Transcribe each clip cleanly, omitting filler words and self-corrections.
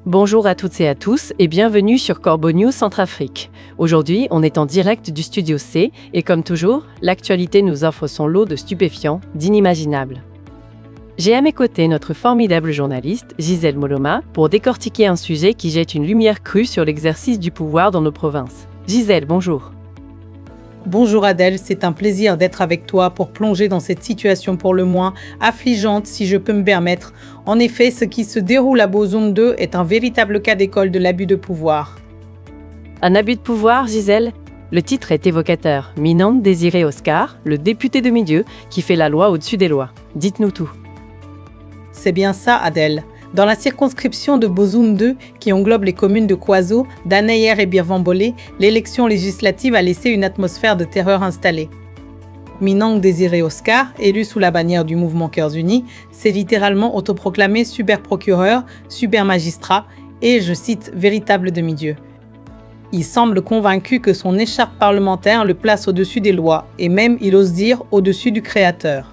Bonjour à toutes et à tous et bienvenue sur Corbeau News Centrafrique. Aujourd'hui, on est en direct du Studio C et comme toujours, l'actualité nous offre son lot de stupéfiants, d'inimaginables. J'ai à mes côtés notre formidable journaliste, Gisèle Moloma, pour décortiquer un sujet qui jette une lumière crue sur l'exercice du pouvoir dans nos provinces. Gisèle, bonjour. Bonjour Adèle, c'est un plaisir d'être avec toi pour plonger dans cette situation pour le moins affligeante si je peux me permettre. En effet, ce qui se déroule à Bozoum 2 est un véritable cas d'école de l'abus de pouvoir. Un abus de pouvoir, Gisèle ? Le titre est évocateur. Minante Désiré Oscar, le député demi-dieu qui fait la loi au-dessus des lois. Dites-nous tout. C'est bien ça Adèle. Dans la circonscription de Bozoum 2, qui englobe les communes de Kouazo, d'Anayer et Birvambolé, l'élection législative a laissé une atmosphère de terreur installée. Minante Désiré Oscar, élu sous la bannière du mouvement Cœurs Unis, s'est littéralement autoproclamé super-procureur, super-magistrat et, je cite, véritable demi-dieu. Il semble convaincu que son écharpe parlementaire le place au-dessus des lois, et même, il ose dire, au-dessus du Créateur.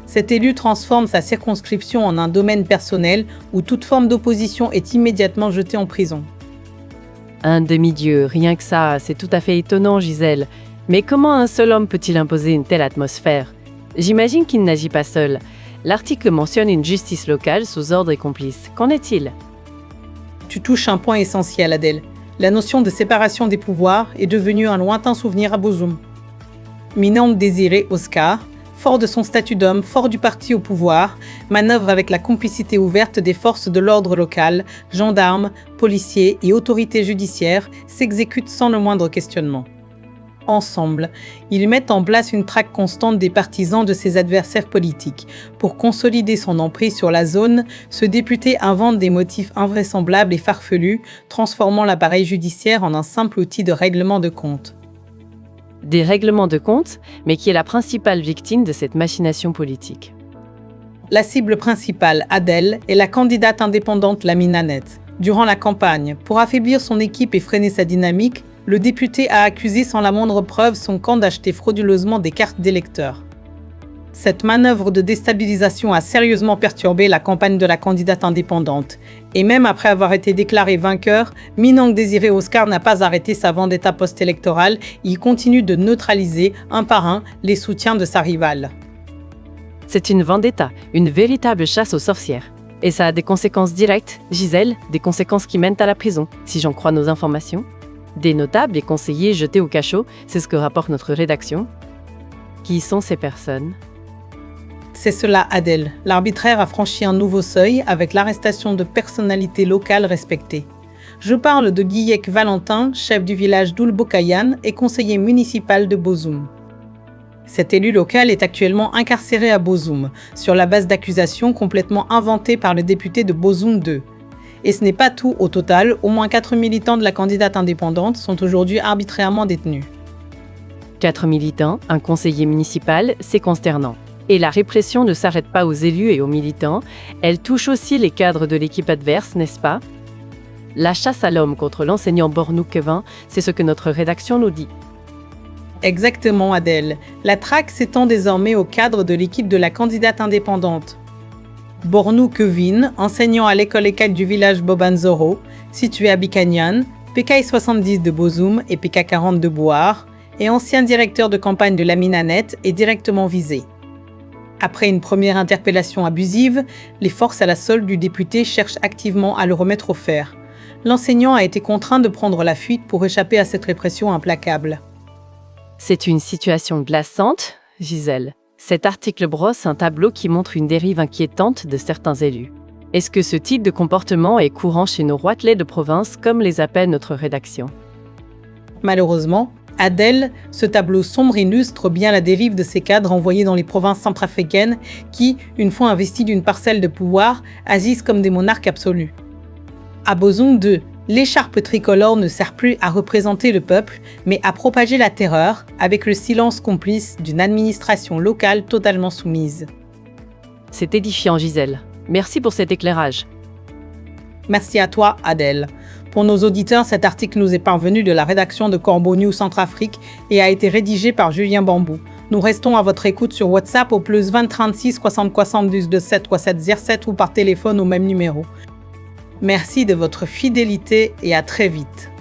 Cet élu transforme sa circonscription en un domaine personnel où toute forme d'opposition est immédiatement jetée en prison. Un demi-dieu, rien que ça, c'est tout à fait étonnant, Gisèle. Mais comment un seul homme peut-il imposer une telle atmosphère ? J'imagine qu'il n'agit pas seul. L'article mentionne une justice locale sous ordre et complice. Qu'en est-il ? Tu touches un point essentiel, Adèle. La notion de séparation des pouvoirs est devenue un lointain souvenir à Bozoum. Minante Désiré Oscar, fort de son statut d'homme, fort du parti au pouvoir, manœuvre avec la complicité ouverte des forces de l'ordre local, gendarmes, policiers et autorités judiciaires, s'exécute sans le moindre questionnement. Ensemble, ils mettent en place une traque constante des partisans de ses adversaires politiques. Pour consolider son emprise sur la zone, ce député invente des motifs invraisemblables et farfelus, transformant l'appareil judiciaire en un simple outil de règlement de compte. Des règlements de compte, mais qui est la principale victime de cette machination politique. La cible principale, Adèle, est la candidate indépendante Lamine Annette. Durant la campagne, pour affaiblir son équipe et freiner sa dynamique, le député a accusé sans la moindre preuve son camp d'acheter frauduleusement des cartes d'électeurs. Cette manœuvre de déstabilisation a sérieusement perturbé la campagne de la candidate indépendante. Et même après avoir été déclaré vainqueur, Minante Désiré Oscar n'a pas arrêté sa vendetta post-électorale. Il continue de neutraliser, un par un, les soutiens de sa rivale. C'est une vendetta, une véritable chasse aux sorcières. Et ça a des conséquences directes, Gisèle, des conséquences qui mènent à la prison, si j'en crois nos informations. Des notables et conseillers jetés au cachot, c'est ce que rapporte notre rédaction. Qui sont ces personnes ? C'est cela, Adèle. L'arbitraire a franchi un nouveau seuil avec l'arrestation de personnalités locales respectées. Je parle de Guillec Valentin, chef du village d'Oulbokayan et conseiller municipal de Bozoum. Cet élu local est actuellement incarcéré à Bozoum, sur la base d'accusations complètement inventées par le député de Bozoum 2. Et ce n'est pas tout, au total, au moins 4 militants de la candidate indépendante sont aujourd'hui arbitrairement détenus. 4 militants, un conseiller municipal, c'est consternant. Et la répression ne s'arrête pas aux élus et aux militants, elle touche aussi les cadres de l'équipe adverse, n'est-ce pas ? La chasse à l'homme contre l'enseignant Bornou Kevin, c'est ce que notre rédaction nous dit. Exactement, Adèle. La traque s'étend désormais au cadre de l'équipe de la candidate indépendante. Bornou Kevin, enseignant à l'école ECAT du village Bobanzoro, situé à Bikanian, PK 70 de Bozoum et PK 40 de Bouar, et ancien directeur de campagne de Lamine Annette, est directement visé. Après une première interpellation abusive, les forces à la solde du député cherchent activement à le remettre au fer. L'enseignant a été contraint de prendre la fuite pour échapper à cette répression implacable. C'est une situation glaçante, Gisèle. Cet article brosse un tableau qui montre une dérive inquiétante de certains élus. Est-ce que ce type de comportement est courant chez nos roitelets de province, comme les appelle notre rédaction ? Malheureusement, Adèle, ce tableau sombre illustre bien la dérive de ces cadres envoyés dans les provinces centrafricaines qui, une fois investis d'une parcelle de pouvoir, agissent comme des monarques absolus. À Bozoum 2, l'écharpe tricolore ne sert plus à représenter le peuple, mais à propager la terreur avec le silence complice d'une administration locale totalement soumise. C'est édifiant, Gisèle. Merci pour cet éclairage. Merci à toi, Adèle. Pour nos auditeurs, cet article nous est parvenu de la rédaction de Corbeau News Centrafrique et a été rédigé par Julien Bambou. Nous restons à votre écoute sur WhatsApp au +20 36 60 72 27 37 07 ou par téléphone au même numéro. Merci de votre fidélité et à très vite.